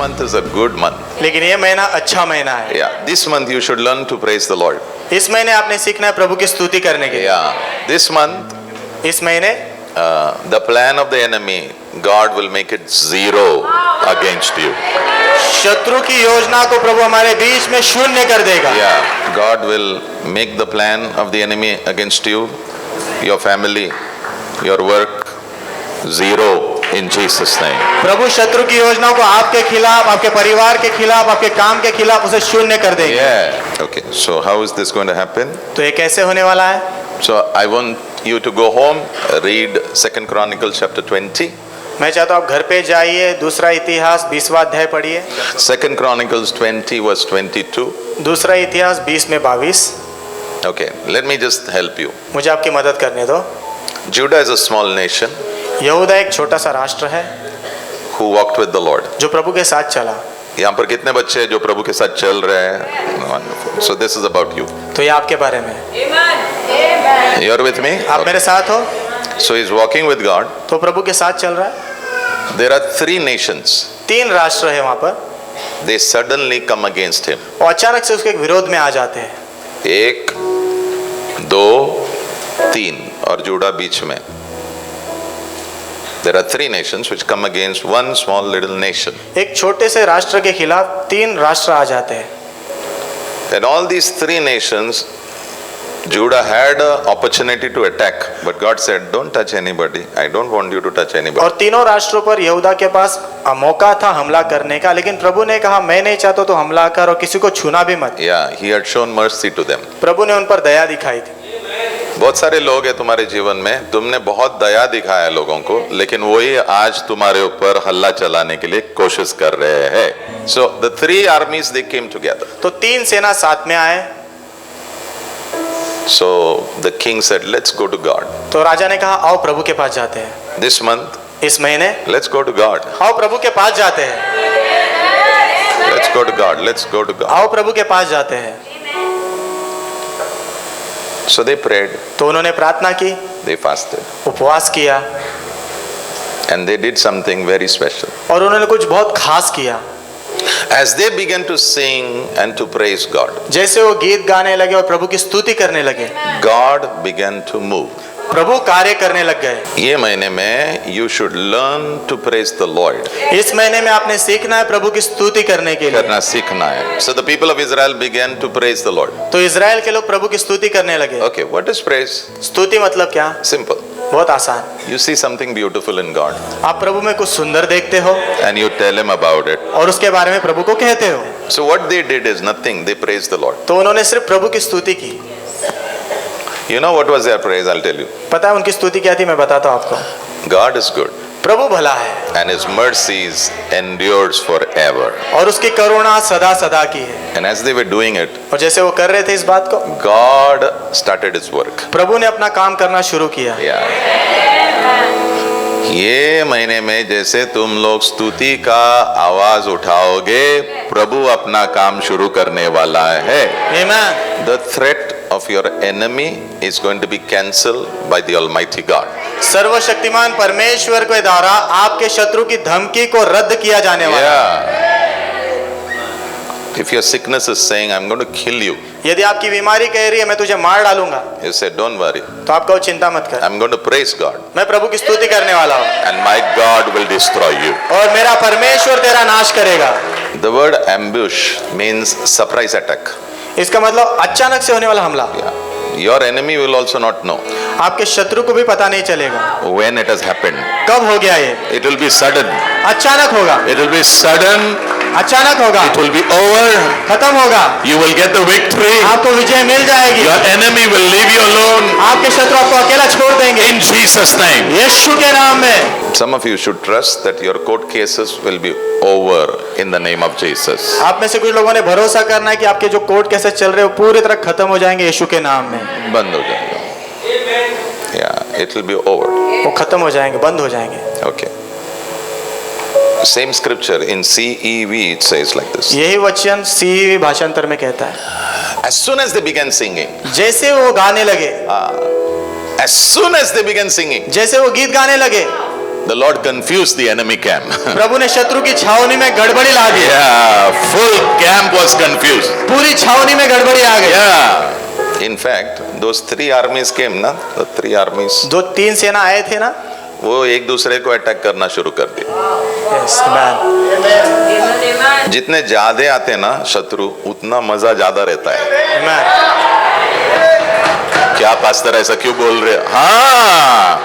month is a good month. लेकिन ये महीना अच्छा महीना है। Yeah, this month you should learn to praise the Lord. इस महीने आपने सीखना है प्रभु की स्तुति करने के लिए। Yeah, this month इस महीने the plan of the enemy, God will make it zero against you. शत्रु की योजना को प्रभु हमारे बीच में शून्य कर देगा। Yeah, God will make the plan of the enemy against you, your family, your work, zero in Jesus' name. प्रभु शत्रु की योजना को आपके खिलाफ, आपके परिवार के खिलाफ, आपके काम के खिलाफ उसे शून्य कर देंगे। Yeah. Okay, so how is this going to happen? तो ये कैसे होने वाला है? So I want you to go home, read 2 Chronicles chapter 20. मैं चाहता हूँ आप घर पे जाइए, दूसरा इतिहास 20वां अध्याय पढ़िए। 2 Chronicles 20 verse 22. दूसरा इतिहास 20 में 22। Okay, let me just help you. मुझे आपकी मदद करने दो। Judah is a small nation यहूदा एक छोटा सा राष्ट्र है who walked with the Lord. जो प्रभु के साथ चला। यहाँ पर कितने बच्चे हैं जो प्रभु के साथ चल रहे हैं? Wonderful. So this is about you. तो ये आपके बारे में है। You're with me? आप मेरे साथ हो? So he's walking with God. तो प्रभु के साथ चल रहा है। There are 3 nations. 3 राष्ट्र है वहाँ पर। They suddenly come against him. और अचानक से उसके विरोध में आ जाते हैं। 1, 2, 3 और जुड़ा बीच में। There are 3 nations which come against one small little nation. एक छोटे से राष्ट्र के खिलाफ 3 राष्ट्र आ जाते हैं। And all these 3 nations, Judah had an opportunity to attack, but God said, "Don't touch anybody. I don't want you to touch anybody." और तीनों राष्ट्रों पर यहूदा के पास मौका था हमला करने का, लेकिन प्रभु ने कहा मैं नहीं चाहता तो हमला कर और किसी को छूना भी मत। Yeah, he had shown mercy to them. प्रभु ने उन पर दया दिखाई थी। बहुत सारे लोग हैं तुम्हारे जीवन में, तुमने बहुत दया दिखाया है लोगों को, लेकिन वही आज तुम्हारे ऊपर हल्ला चलाने के लिए कोशिश कर रहे हैं। So the 3 armies they came together. तो 3 सेना साथ में आए। So the king said, "Let's go to God. तो राजा ने कहा आओ प्रभु के पास जाते हैं। This month, इस महीने let's go to God. आओ प्रभु के पास जाते हैं। Let's go to God. Let's go to God." आओ प्रभु के पास जाते हैं। So they prayed, तो उन्होंने प्रार्थना की, they fasted, उपवास किया and they did something very special. और उन्होंने कुछ बहुत खास किया। As they began to sing and to praise God, जैसे वो गीत गाने लगे और प्रभु की स्तुति करने लगे, God began to move. प्रभु कार्य करने लग गए। ये महीने में you should learn to praise the Lord. इस महीने में आपने सीखना है प्रभु की स्तुति करने के लिए। करना सीखना है. So the people of Israel began to praise the Lord. तो इजराइल के लोग प्रभु की स्तुति करने लगे। Okay, what is praise? स्तुति मतलब क्या? Simple. बहुत आसान। You see something beautiful in God आप प्रभु में कुछ सुंदर देखते हो and you tell him about it. और उसके बारे में प्रभु को कहते हो। So what they did is nothing. They praised the Lord. तो उन्होंने सिर्फ प्रभु की स्तुति की। You know what was their praise? I'll tell you. पता है उनकी स्तुति क्या थी? मैं बताता हूँ आपको। God is good प्रभु भला है and his mercies endures forever. और उसकी करुणा सदा सदा की है। And as they were doing it, और जैसे वो कर रहे थे इस बात को, God started his work. प्रभु ने अपना काम करना शुरू किया। ये महीने में जैसे तुम लोग स्तुति का आवाज उठाओगे, प्रभु अपना काम शुरू करने वाला है। Amen. The threat of your enemy is going to be cancelled by the Almighty God. सर्वशक्तिमान परमेश्वर के द्वारा आपके शत्रु की धमकी को रद्द किया जाने वाला है। If your sickness is saying, "I'm going to kill you," यदि आपकी बीमारी कह रही है मैं तुझे मार डालूंगा, you say, "Don't worry. तो आप कहो चिंता मत कर, I'm going to praise God, मैं प्रभु की स्तुति करने वाला हूँ and my God will destroy you." और मेरा परमेश्वर तेरा नाश करेगा। The word ambush means surprise attack. इसका मतलब अचानक से होने वाला हमला। Your enemy will also not know आपके शत्रु को भी पता नहीं चलेगा when it has happened. कब हो गया ये। It will be sudden. अचानक होगा, It will be sudden. अचानक होगा, It will be over. खत्म होगा, You will get the victory. आपको विजय मिल जाएगी। Your enemy will leave you alone. आपके शत्रु आपको अकेला छोड़ देंगे In Jesus' name. यीशु के नाम में। Some of you should trust that your court cases will be over in the name of Jesus. आप में से कुछ लोगों ने भरोसा करना है कि आपके जो कोर्ट केसेस चल रहे हो पूरी तरह खत्म हो जाएंगे यीशु के नाम में। बंद हो जाएगा. Yeah, it will be over. वो खत्म हो जाएंगे, बंद हो जाएंगे। Okay. Same scripture in CEV it says like this. यही वचन सीईवी भाषांतर में कहता है, As soon as they began singing, जैसे वो गाने लगे, as soon as they began singing, जैसे वो गीत गाने लगे, The Lord confused the enemy camp. प्रभु ने शत्रु की छावनी में गड़बड़ी ला दी। Yeah, full camp was confused. पूरी छावनी में गड़बड़ी आ गई। Yeah. In fact, those three armies came ना, the three armies. जो तीन सेना आए थे ना, वो एक दूसरे को अटैक करना शुरू कर दिया। Yes, amen. जितने ज्यादा आते ना शत्रु, उतना मजा ज्यादा रहता है। Amen. क्या पास्टर ऐसा क्यों बोल रहे हो? हाँ,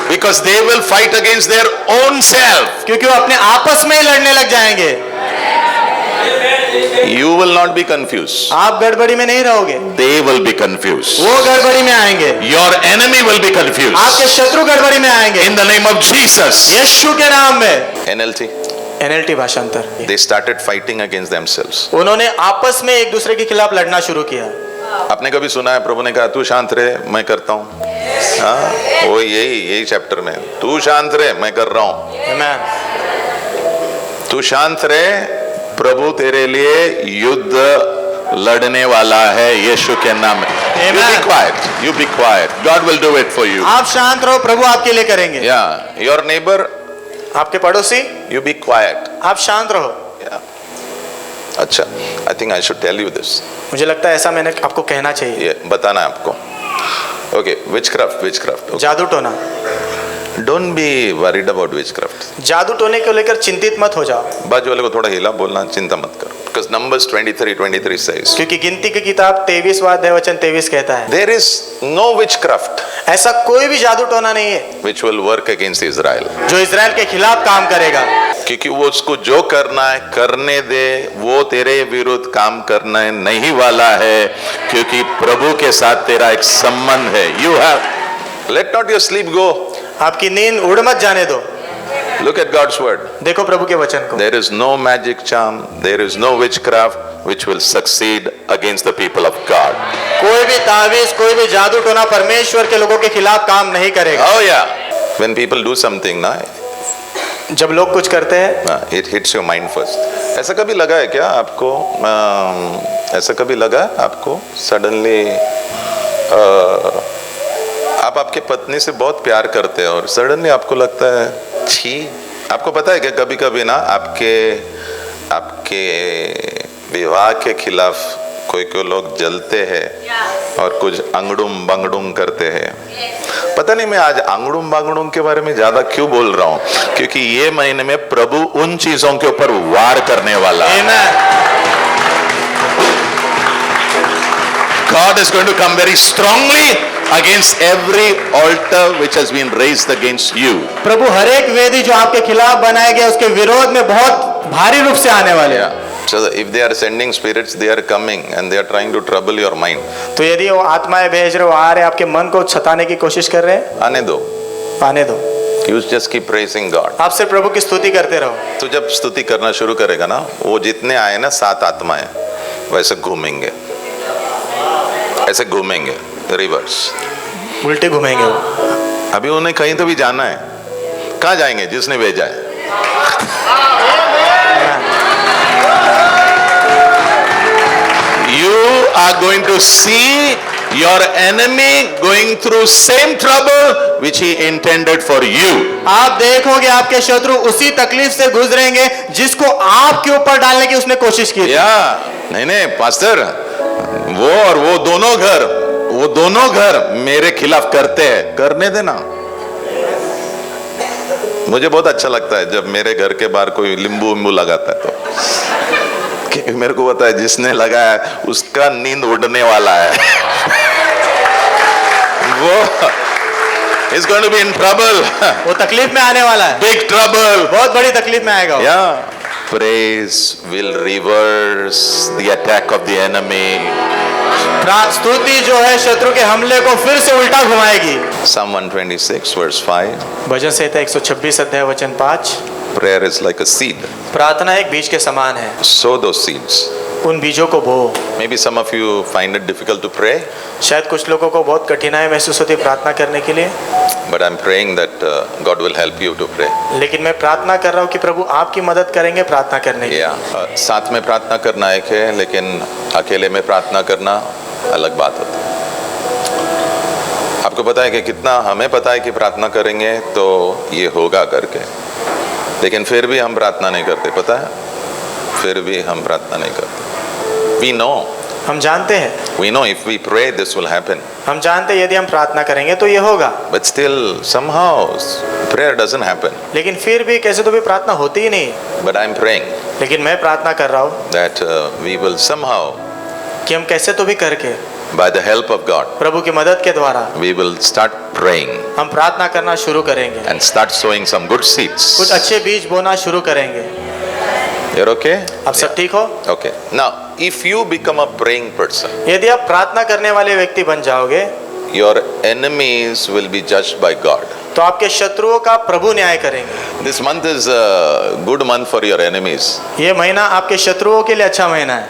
because they will fight against their own self. क्योंकि वो अपने आपस में ही लड़ने लग जाएंगे। You will not be confused. आप गड़बड़ी में नहीं रहोगे, They will be confused. वो गड़बड़ी में आएंगे। Your enemy will be confused. आपके शत्रु गड़बड़ी में आएंगे। In the name of Jesus. यीशु के नाम में। NLT. NLT भाषांतर। They started fighting against themselves. उन्होंने आपस में एक दूसरे के खिलाफ लड़ना शुरू किया। आपने कभी सुना है प्रभु ने कहा तू शांत रहे मैं करता हूँ? हाँ, वो यही चैप्टर में तू शांत रहे मैं कर रहा हूँ। Amen. तू शांत रहे, प्रभु तेरे लिए युद्ध लड़ने वाला है यीशु के नाम में। You be quiet. You be quiet. God will do it for you. आप शांत रहो, प्रभु आपके लिए करेंगे। Yeah. Your neighbor. आपके पड़ोसी। You be quiet. आप शांत रहो। Yeah. अच्छा, I think I should tell you this. मुझे लगता है ऐसा मैंने आपको कहना चाहिए। ये बताना है आपको। Okay, witchcraft. Okay. जादू टोना। Don't be worried about witchcraft. जादू टोने को लेकर चिंतित मत हो जाओ। बाजू वाले को थोड़ा हिला बोलना, चिंता मत करो। Because Numbers 23 says, क्योंकि गिनती की किताब 23वां अध्याय वचन 23 कहता है, there is no witchcraft ऐसा कोई भी जादू टोना नहीं है which will work against Israel. जो इजराइल के खिलाफ काम करेगा। क्योंकि वो उसको जो करना है करने दे, वो तेरे विरुद्ध काम करने नहीं वाला है, क्योंकि प्रभु के साथ तेरा एक संबंध है। You have, let not your sleep go. आपकी नींद उड़ मत जाने दो। Look at God's word. देखो प्रभु के वचन को। There is no magic charm, there is no witchcraft which will succeed against the people of God. कोई भी तावीज, कोई भी जादू टोना परमेश्वर के लोगों के खिलाफ काम नहीं करेगा। Oh yeah. When people do something, ना, जब लोग कुछ करते हैं, it hits your mind first. ऐसा कभी लगा है क्या आपको? ऐसा कभी लगा आपको सडनली आप आपके पत्नी से बहुत प्यार करते हैं और सडनली आपको लगता है छी? आपको पता है कि कभी कभी ना आपके विवाह के खिलाफ कोई लोग जलते हैं और कुछ अंगड़ुम बंगड़ुम करते हैं। पता नहीं मैं आज अंगड़ुम बंगड़ुम के बारे में ज्यादा क्यों बोल रहा हूँ, क्योंकि ये महीने में प्रभु उन चीजों के ऊपर वार करने वाला है। God is going to come very strongly against every altar which has been raised against you. प्रभु हर एक वेदी जो आपके खिलाफ बनाया गया उसके विरोध में बहुत भारी रूप से आने वाले हैं। So if they are sending spirits, they are coming and they are trying to trouble your mind. तो यदि वो आत्माएं भेज रहे हो, आ रहे, आपके मन को सताने की कोशिश कर रहे हैं, आने दो। आने दो। You just keep praising God. आप सिर्फ प्रभु की स्तुति करते रहो। तो जब स्तुति करना शुरू करेगा ना, वो जितने आए ना 7 आत्माएं वैसे घूमेंगे, ऐसे घूमेंगे रिवर्स, उल्टे घूमेंगे वो। अभी उन्हें कहीं तो भी जाना है। कहाँ जाएंगे? जिसने भेजा है। You are going to see your enemy going through same trouble which he intended for you. आप देखोगे आपके शत्रु उसी तकलीफ से गुजरेंगे जिसको आपके ऊपर डालने की उसने कोशिश की। नहीं पास्टर, वो और वो दोनों घर मेरे खिलाफ करते हैं, करने देना। मुझे बहुत अच्छा लगता है जब मेरे घर के बाहर कोई नींबू लगाता है, तो क्योंकि मेरे को पता है जिसने लगाया उसका नींद उड़ने वाला है। वो is going to be in trouble. वो तकलीफ में आने वाला है, Big trouble. बहुत बड़ी तकलीफ में आएगा। Yeah. Praise will reverse the attack of the enemy. स्तुति जो है शत्रु के हमले को फिर से उल्टा घुमाएगी। Psalm 126 verse 5. भजन संहिता 126 अध्याय वचन 5। Prayer is like a seed. प्रार्थना एक बीज के समान है। Sow those seeds. उन बीजों को बो। Maybe some of you find it difficult to pray. शायद कुछ लोगों को बहुत कठिनाई महसूस होती है प्रार्थना करने के लिए। But I'm praying that God will help you to pray. लेकिन मैं प्रार्थना कर रहा हूँ कि प्रभु आपकी मदद करेंगे प्रार्थना करने की। साथ में प्रार्थना करना एक है, लेकिन अकेले में प्रार्थना करना अलग बात होती है। आपको पता है कि कितना हमें पता है कि प्रार्थना करेंगे तो ये होगा करके, लेकिन फिर भी हम प्रार्थना नहीं करते। पता है, फिर भी हम प्रार्थना नहीं करते। We know, हम जानते हैं, we know if we pray this will happen, हम जानते हैं यदि हम प्रार्थना करेंगे तो ये होगा, but still somehow prayer doesn't happen. लेकिन फिर भी कैसे तो भी प्रार्थना होती ही नहीं। But I'm praying लेकिन मैं प्रार्थना कर रहा हूँ that we will somehow, कि हम कैसे तो भी करके by the help of God, प्रभु की मदद के द्वारा we will start praying हम प्रार्थना करना शुरू करेंगे, and start sowing some good seeds. कुछ अच्छे बीज बोना शुरू करेंगे। You're okay? अब सब ठीक हो? Okay. Now, if you become a praying person, यदि आप प्रार्थना करने वाले व्यक्ति बन जाओगे your enemies will be judged by God. तो आपके शत्रुओं का प्रभु न्याय करेंगे। This month is a good month for your enemies. ये महीना आपके शत्रुओं के लिए अच्छा महीना है,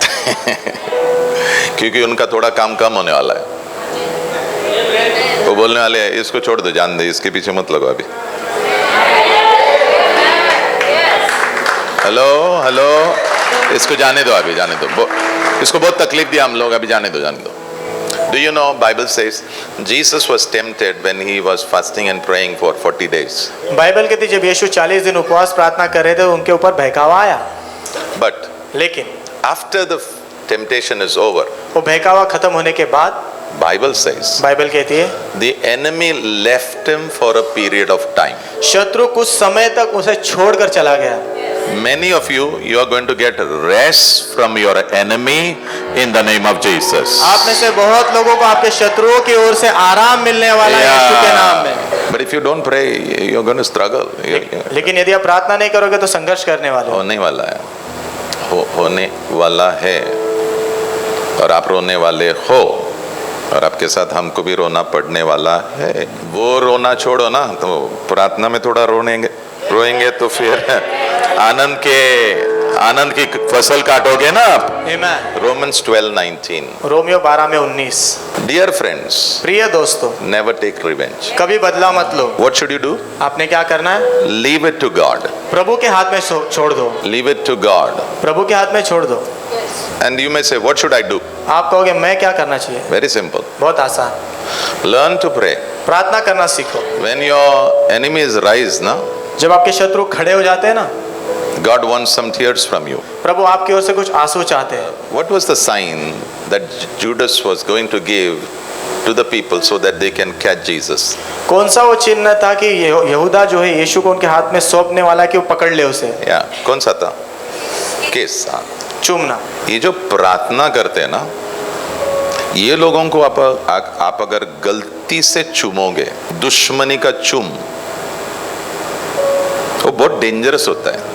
क्योंकि उनका थोड़ा काम कम होने वाला है। वो बोलने वाले हैं इसको छोड़ दो, जान दे, इसके पीछे मत लगो अभी। हेलो हेलो, इसको जाने दो अभी, जाने दो। इसको बहुत तकलीफ दिया हम लोग, अभी जाने दो, जाने दो। Do you know Bible says Jesus was tempted when he was fasting and praying for 40 days. Bible कहती है जब यीशु 40 दिन उपवास प्रार्थना कर रहे थे उनके ऊपर बहकावा आया, But लेकिन after the temptation is over, वो बहकावा खत्म होने के बाद Bible says बाइबल कहती है the enemy left him for a period of time. शत्रु कुछ समय तक उसे छोड़कर चला गया। Many of you are going to get rest from your enemy in the name of Jesus. आप में से बहुत लोगों को आपके शत्रुओं की ओर से आराम मिलने वाला है यीशु के नाम में। But if you don't pray, you're going to struggle. लेकिन यदि आप प्रार्थना नहीं करोगे तो संघर्ष करने वाले हो। होने वाला है, होने वाला है, और आप रोने वाले हो, और आपके साथ हमको भी रोना पड़ने वाला है। वो रोना छोड़ो ना, तो प्रार्थना में थोड़ा रोएंगे तो फिर आनंद की फसल काटोगे ना आप। Amen. Romans 12:19. रोमियो 12 में 19। Dear friends, प्रिय दोस्तों, never take revenge. कभी बदला मत लो। What should you do? आपने क्या करना है? Leave it to God. प्रभु के हाथ में छोड़ दो। Leave it to God. प्रभु के हाथ में छोड़ दो। And you may say, what should I do? आप कहोगे मैं क्या करना चाहिए? Very simple. बहुत आसान, Learn to pray. प्रार्थना करना सीखो। When your enemies rise, na, जब आपके शत्रु खड़े हो जाते हैं ना, God wants some tears from you. प्रभु आपकी ओर से कुछ आंसू चाहते हैं। What was the sign that Judas was going to give to the people so that they can catch Jesus? कौन सा वो चिन्ह था कि यहूदा जो है यीशु को उनके हाथ में सौंपने वाला कि वो पकड़ ले उसे? Yeah, कौन सा था? किस? चूमना। ये जो प्रार्थना करते हैं ना, ये लोगों को आप अगर गलती से चूमोगे, दुश्मनी का चूम, वो बहुत डेंजरस होता है।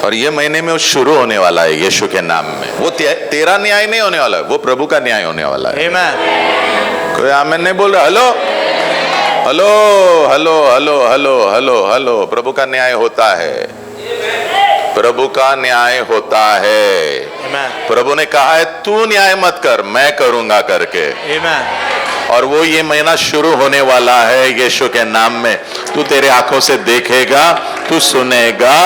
और ये महीने में वो शुरू होने वाला है यीशु के नाम में। वो तेरा न्याय नहीं होने वाला है, वो प्रभु का न्याय होने वाला है। आमीन। कोई आमीन नहीं बोल रहा? Hello hello hello hello hello hello hello, प्रभु का न्याय होता है, प्रभु का न्याय होता है। आमीन। प्रभु ने कहा है तू न्याय मत कर, मैं करूंगा करके। आमीन। और वो ये महीना शुरू होने वाला है यीशु के नाम में। तू तेरे आंखों से देखेगा, तू सुनेगा।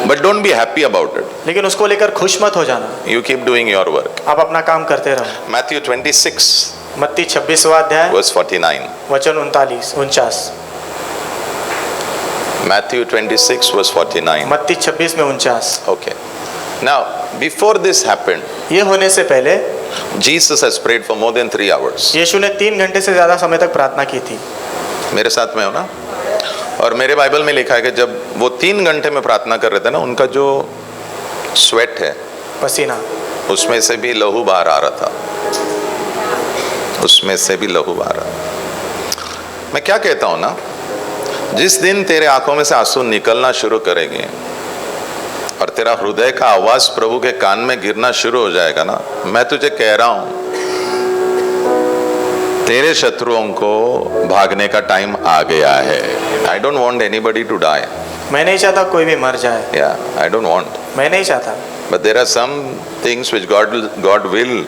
But don't be happy about it. लेकिन उसको लेकर खुश मत हो जाना। You keep doing your work. आप अपना काम करते रहो। Matthew 26 मत्ती 26वां अध्याय verse 49. वचन 49। Matthew 26 verse 49. मत्ती 26 में 49। Okay. Now, before this happened, ये होने से पहले Jesus has prayed for more than 3 hours. यीशु ने 3 घंटे से ज्यादा समय तक प्रार्थना की थी। मेरे साथ में हो ना? और मेरे बाइबल में लिखा है कि जब वो 3 घंटे में प्रार्थना कर रहे थे ना, उनका जो स्वेट है, पसीना, उसमें से भी लहू बाहर आ रहा था, उसमें से भी लहू बाहर आ रहा। मैं क्या कहता हूं ना, जिस दिन तेरे आंखों में से आंसू निकलना शुरू करेंगे और तेरा हृदय का आवाज प्रभु के कान में गिरना शुरू हो जाएगा ना, मैं तुझे कह रहा हूं तेरे शत्रुओं को भागने का टाइम आ गया है। I don't want anybody to die. मैं नहीं चाहता कोई भी मर जाए। I don't want. मैं नहीं चाहता। But there are some things which God will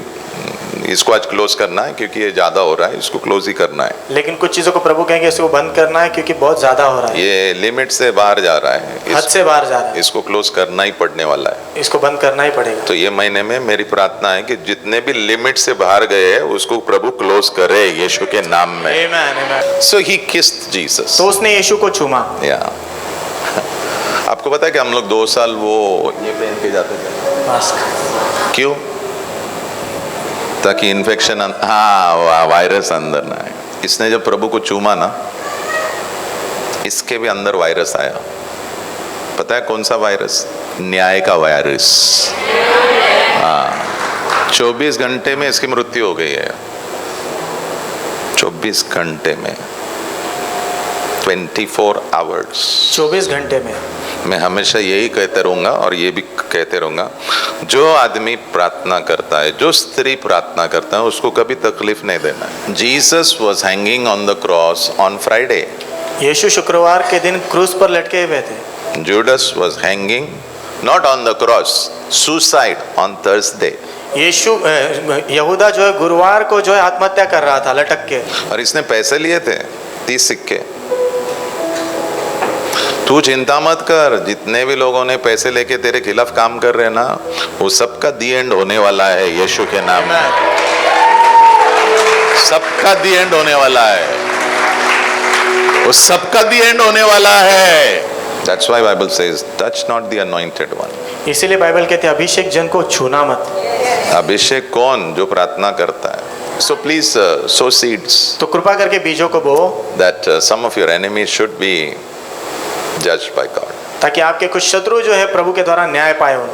इसको आज क्लोज करना है क्योंकि ये ज्यादा हो रहा है, इसको क्लोज ही करना है। लेकिन कुछ चीजों को प्रभु कहेंगे इसको बंद करना है क्योंकि बहुत ज्यादा हो रहा है, ये लिमिट से बाहर जा रहा है, हद से बाहर जा रहा है, इसको क्लोज करना ही पड़ने वाला है। इसको बंद करना ही पड़ेगा। तो ये महीने में मेरी प्रार्थना है कि जितने भी लिमिट से बाहर गए हैं उसको प्रभु क्लोज करे यीशु के नाम में। आमीन, आमीन। सो ही किस्ड जीसस। तो उसने यीशु को चूमा। या आपको पता है कि हम लोग 2 साल वो ये पहन के जाते थे, मास्क। क्यों? ताकि इन्फेक्शन हाँ वायरस अंदर ना आए। इसने जब प्रभु को चूमा ना, इसके भी अंदर वायरस आया। पता है कौन सा वायरस? न्याय का वायरस। हाँ, 24 घंटे में इसकी मृत्यु हो गई है। 24 घंटे में, 24 आवर्स। 24 घंटे में। मैं हमेशा यही कहते रहूंगा और ये भी कहते रहूंगा, जो आदमी प्रार्थना करता है, जो स्त्री प्रार्थना करता है, उसको कभी तकलीफ नहीं देना है। Jesus was hanging on the cross on Friday. यीशु शुक्रवार के दिन क्रूस पर लटके हुए थे। Judas was hanging not on the cross, suicide on Thursday. यीशु यहूदा जो है गुरुवार को जो है आत्महत्या कर रहा था लटक के। और इसने पैसे लिए थे 30 सिक्के। तू चिंता मत कर, जितने भी लोगों ने पैसे लेके तेरे खिलाफ काम कर रहे हैं ना, वो सबका दी एंड होने वाला है यीशु के नाम में। सबका दी एंड होने वाला है, वो सबका दी एंड होने वाला है। That's why Bible says, touch not the anointed one. इसीलिए बाइबल कहते हैं अभिषेक जन को छूना मत। अभिषेक कौन? जो प्रार्थना करता है। So please sow seeds तो कृपा करके बीजों को बो, that some of your enemies should be judged by God. ताकि आपके कुछ शत्रु जो है प्रभु के द्वारा न्याय पाए हो।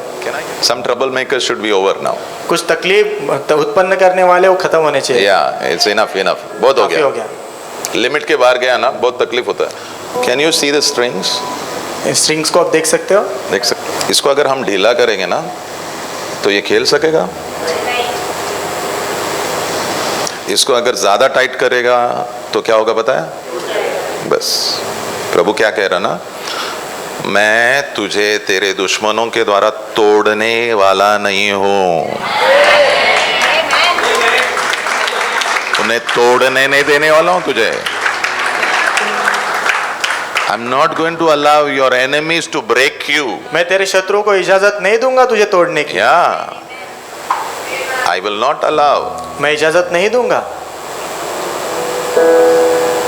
Some troublemakers should be over now. कुछ तकलीफ उत्पन्न करने वाले वो खत्म होने चाहिए। Yeah, it's enough. बहुत हो काफी हो गया। गया। लिमिट के बाहर गया ना, बहुत तकलीफ होता है। Can you see the strings? Strings को आप देख सकते हो। देख सकते। इसको अगर हम ढीला करेंगे ना, तो ये खेल सकेगा। इसको अगर ज्यादा टाइट करेगा तो क्या होगा पता है? बस प्रभु क्या कह रहा ना, मैं तुझे तेरे दुश्मनों के द्वारा तोड़ने वाला नहीं हूं, उन्हें तोड़ने नहीं देने वाला हूं तुझे। I'm not going to allow your enemies to break you. मैं तेरे शत्रुओं को इजाजत नहीं दूंगा तुझे तोड़ने की। Yeah, I will not allow. मैं इजाजत नहीं दूंगा।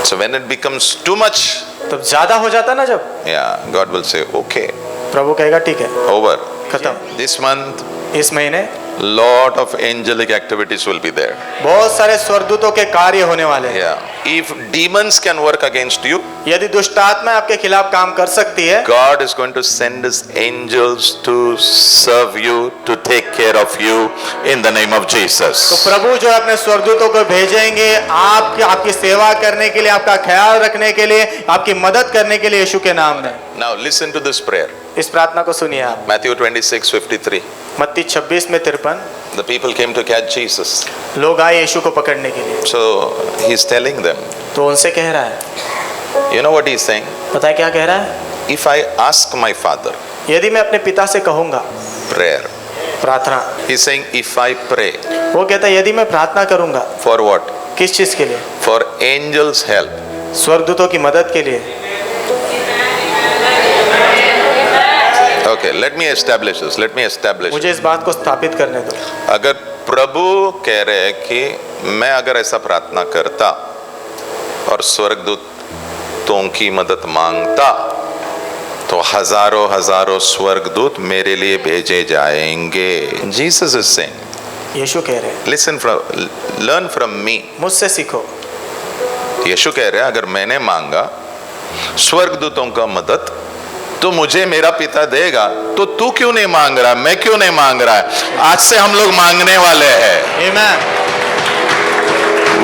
So when it becomes too much, तब ज्यादा हो जाता ना जब, yeah, God will say, okay, प्रभु कहेगा ठीक है, over. खत्म। This month, इस महीने lot of angelic activities will be there. बहुत सारे स्वर्गदूतों के कार्य होने वाले हैं। Yeah, if demons can work against you, यदि दुष्ट आत्मा आपके खिलाफ काम कर सकती है, God is going to send His angels to serve you, to take care of you in the name of तो Jesus. प्रभु जो अपने स्वर्गदूतों को भेजेंगे आपकी सेवा करने के लिए, आपका ख्याल रखने के लिए, आपकी मदद करने के लिए यीशु के नाम में। Now listen to this prayer. इस प्रार्थना को सुनिए आप। Matthew 26:53. मत्ती 26:53 The people came to catch Jesus. लोग आए यीशु को पकड़ने के लिए। So He's telling them, तो उनसे कह रहा है, you know what He's saying? पता है क्या कह रहा है? If I ask my Father, यदि मैं अपने पिता से कहूंगा, prayer. प्रार्थना, He's saying, if I pray, वो कहता है यदि मैं प्रार्थना करूंगा, for what? किस चीज के लिए? For angels' help. स्वर्गदूतों की मदद के लिए। Okay, let me establish this. Let me establish. मुझे इस बात को स्थापित करने दो। अगर प्रभु कह रहे हैं कि मैं अगर ऐसा प्रार्थना करता और स्वर्गदूतों की मदद मांगता, तो हजारों हजारों स्वर्गदूत मेरे लिए भेजे जाएंगे। जीसस इज सेइंग, यीशु कह रहे हैं, listen from, learn from me. मुझसे सीखो। यीशु कह रहे हैं अगर मैंने मांगा स्वर्गदूतों का मदद तो मुझे मेरा पिता देगा, तो तू क्यों नहीं मांग रहा? मैं क्यों नहीं मांग रहा है? आज से हम लोग मांगने वाले हैं। आमीन।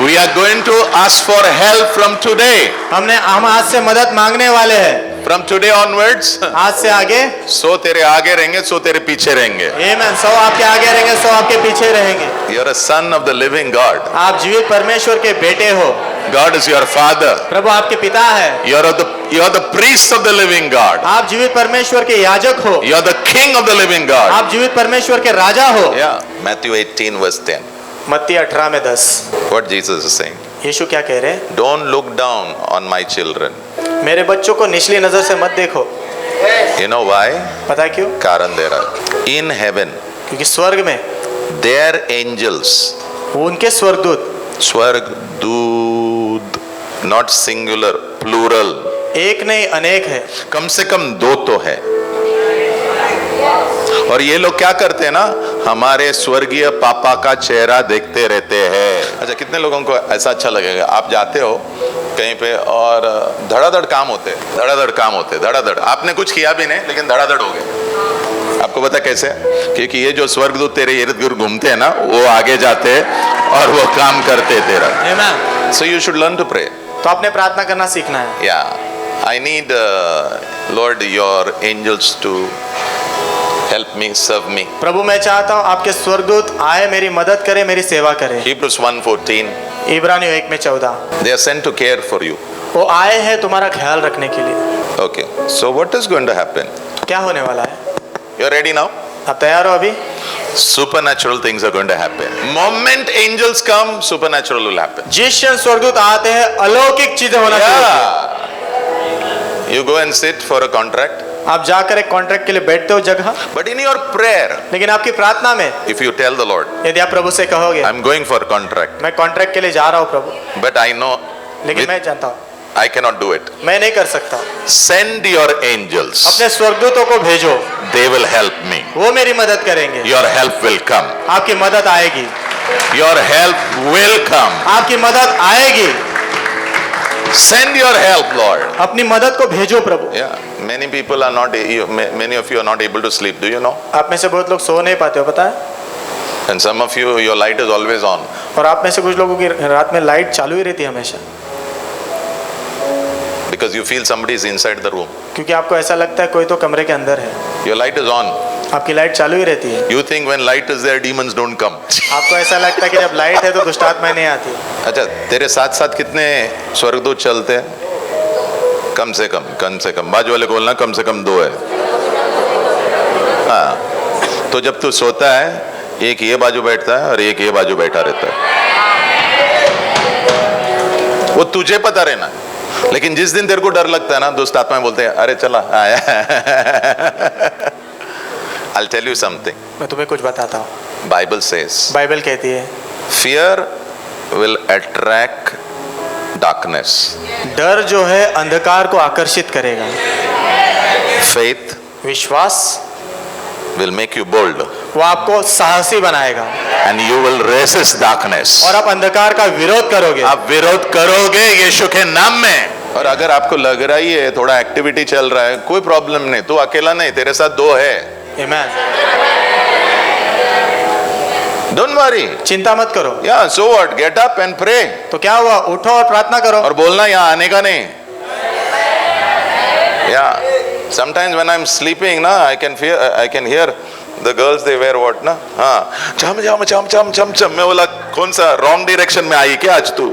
We are going to ask for help from today. हम आज से मदद मांगने वाले हैं। From today onwards, आज से आगे सो तेरे आगे रहेंगे, सो तेरे पीछे रहेंगे। आमीन। 100 आपके आगे रहेंगे, 100 आपके पीछे रहेंगे। You are a son of the living God. आप जीवित परमेश्वर के बेटे हो। God is your father. प्रभु आपके पिता है। You are the priest of the living God. आप जीवित परमेश्वर के याजक हो। You are the king of the living God. आप जीवित परमेश्वर के राजा हो। Yeah, Matthew 18 verse 10. मत्ती 18:10। What Jesus is saying? यीशु क्या कह रहे हैं? Don't look down on my children. मेरे बच्चों को निचली नजर से मत देखो। You know why? पता है क्यों? कारण दे रहा है। In heaven, क्योंकि स्वर्ग में their angels, वो उनके स्वर्गदूत, स्वर्ग दूत, not singular, plural, एक नहीं अनेक है। कम से कम 2 तो है। और ये लोग क्या करते हैं ना, हमारे स्वर्गीय पापा का चेहरा देखते रहते हैं। अच्छा, कितने लोगों को ऐसा अच्छा लगेगा, आप जाते हो कहीं पे और धड़ाधड़ काम होते, धड़ाधड़ काम होते, धड़ाधड़, आपने कुछ किया भी नहीं लेकिन धड़ाधड़ हो गए। आपको पता कैसे? क्योंकि ये जो स्वर्गदूत तेरे इर्द गिर्द घूमते हैं ना, वो आगे जाते हैं और वो काम करते तेरा। आमीन। So you should learn to pray. तो आपने प्रार्थना करना सीखना है। Yeah, I need Lord your angels to help me, serve me. प्रभु मैं चाहता हूँ आपके स्वर्गदूत आए, मेरी मदद करे, मेरी सेवा करे। Hebrews 1:14. इब्रानियों 1:14। They are sent to care for you. वो आए हैं तुम्हारा ख्याल रखने के लिए। Okay. So what is going to happen? क्या होने वाला है? You are ready now? आप तैयार हो अभी? Supernatural things are going to happen. Moment angels come, supernatural will happen. जिस क्षण स्वर्गदूत आते हैं अलौकिक चीजें होना शुरू होती हैं। Yeah. You go and sit for a contract. आप जाकर एक कॉन्ट्रैक्ट के लिए बैठते हो जगह, But in your prayer, लेकिन आपकी प्रार्थना में if you tell the Lord, यदि आप प्रभु से कहोगे I'm going for contract, मैं कॉन्ट्रैक्ट के लिए जा रहा हूँ प्रभु, but I know लेकिन मैं जानता हूँ I cannot do it. मैं नहीं कर सकता, Send your angels. अपने स्वर्गदूतों को भेजो, They will help me. वो मेरी मदद करेंगे। Your help will come. आपकी मदद आएगी, Your help will come. आपकी मदद आएगी। Send your help, Lord. अपनी मदद को भेजो प्रभु। Yeah, many people are not, many of you are not able to sleep. Do you know? आप में से बहुत लोग सो नहीं पाते हो, पता है? And some of you, your light is always on. और आप में से कुछ लोगों की रात में लाइट चालू ही रहती है हमेशा, Because you feel somebody is inside the room. क्योंकि आपको ऐसा लगता है कोई तो कमरे के अंदर है। Your light is on. आपकी लाइट चालू ही रहती है। You think when light is there, demons don't come. आपको ऐसा लगता है कि जब लाइट है तो दुष्ट आत्माएं नहीं आती। अच्छा, तेरे साथ साथ कितने स्वर्गदूत चलते हैं? कम से कम बाजू वाले को बोलना कम से कम 2 है। हाँ, तो जब तू सोता है, एक ये बाजू बैठता है और एक ये बाजू बैठा रहता है। वो तुझे पता रहना, लेकिन जिस दिन तेरे को डर लगता है ना, दुष्ट आत्माएं बोलते हैं अरे चला आया। I'll tell you something. मैं तुम्हें कुछ बताता हूँ। Bible says, बाइबल कहती है fear will attract darkness. डर जो है अंधकार को आकर्षित करेगा, Faith विश्वास will make you bold. वो आपको साहसी बनाएगा And you will resist darkness. और आप अंधकार का विरोध करोगे। आप विरोध करोगे यीशु के नाम में। और अगर आपको लग रहा ही है थोड़ा एक्टिविटी चल रहा है, कोई प्रॉब्लम नहीं, तू अकेला नहीं, तेरे साथ 2 है। आमीन। Don't worry. चिंता मत करो। Yeah, so what? Get up and pray. तो क्या हुआ, उठो और प्रार्थना करो। और बोलना यहाँ आने का नहीं। Yeah. Sometimes when I'm sleeping, na, I can hear the girls, they wear what, na? हाँ, cham. मैं बोला कौन सा wrong direction में आई क्या आज तू?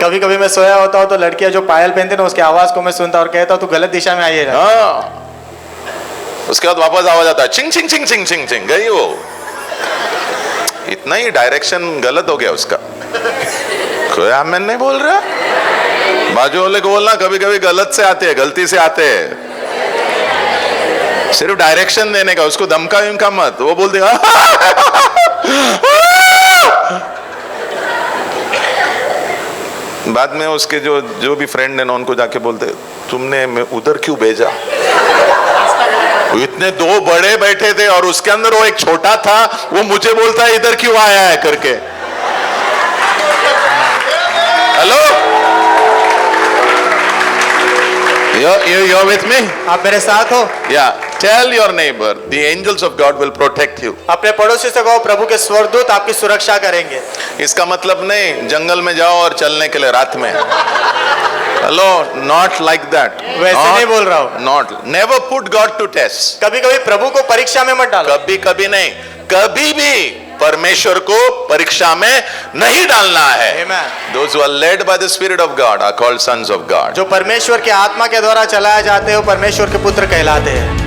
कभी कभी मैं सोया होता हूँ तो लड़कियां जो पायल पहनती है ना, उसकी आवाज को मैं सुनता और कहता हूँ तू गलत दिशा में आई है। हाँ। उसके बाद वापस आवाज आता है, चिंग गई वो। इतना ही डायरेक्शन गलत हो गया उसका। कोई आमीन नहीं बोल रहा। बाजू वाले को बोलना कभी कभी गलत से आते हैं, गलती से आते हैं। सिर्फ डायरेक्शन देने का, उसको धमका मत, वो बोल देगा। बाद में उसके जो भी फ्रेंड है ना, उनको जाके बोलते तुमने उधर क्यों भेजा? इतने 2 बड़े बैठे थे और उसके अंदर वो एक छोटा था, वो मुझे बोलता है इधर क्यों आया है करके। Hello, you're with me? आप मेरे साथ हो? Yeah. Tell your neighbor, the angels of God will protect you. अपने पड़ोसी से कहो प्रभु के स्वर्गदूत आपकी सुरक्षा करेंगे। इसका मतलब नहीं जंगल में जाओ और चलने के लिए रात में। Hello, not like that. वैसे नहीं बोल रहा हूँ। Not. Never put God to test. कभी कभी प्रभु को परीक्षा में मत डालो। कभी नहीं, कभी भी परमेश्वर को परीक्षा में नहीं डालना है। Amen. Those who are led by the Spirit of God are called sons of God. जो परमेश्वर के आत्मा के द्वारा चलाए जाते हैं वो परमेश्वर के पुत्र कहलाते हैं।